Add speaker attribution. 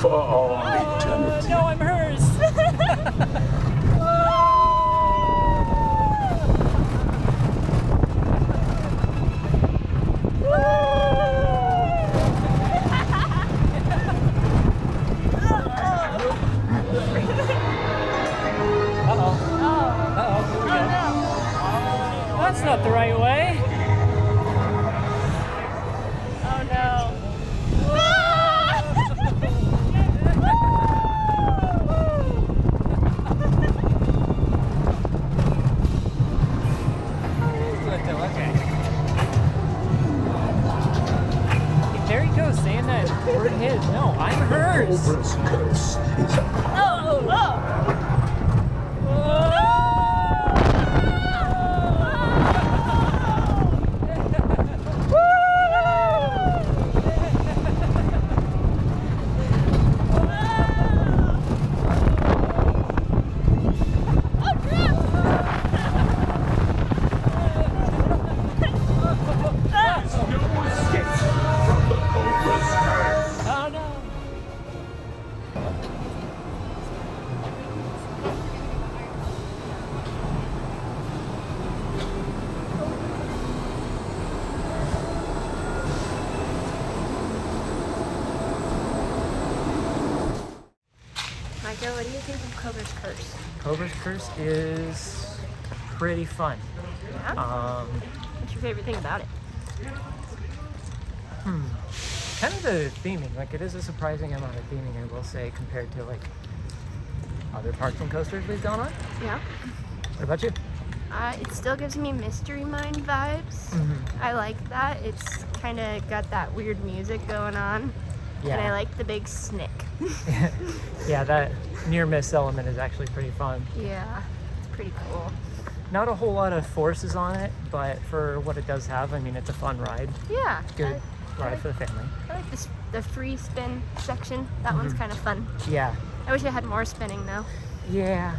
Speaker 1: for all eternity.
Speaker 2: No, I'm hers. That's not the right way. Oh no. Okay. There he goes saying that we're his. No, I'm hers.
Speaker 1: Cobra's curse is
Speaker 2: Oh, oh.
Speaker 3: Micah, what do you think of Cobra's curse?
Speaker 2: Cobra's curse is pretty fun.
Speaker 3: Yeah? What's your favorite thing about it?
Speaker 2: Kind of the theming. Like, it is a surprising amount of theming, I will say, compared to like other parks and coasters we've gone on.
Speaker 3: Yeah.
Speaker 2: What about you?
Speaker 3: It still gives me Mystery Mine vibes. I like that. It's kind of got that weird music going on.
Speaker 2: Yeah.
Speaker 3: And I like the big snick.
Speaker 2: Yeah, that near miss element is actually pretty fun.
Speaker 3: Yeah, it's pretty cool.
Speaker 2: Not a whole lot of forces on it, but for what it does have, I mean, it's a fun ride.
Speaker 3: Yeah.
Speaker 2: Good ride for the family.
Speaker 3: I like this, the free spin section. That one's kind of fun.
Speaker 2: Yeah.
Speaker 3: I wish I had more spinning though.
Speaker 2: Yeah.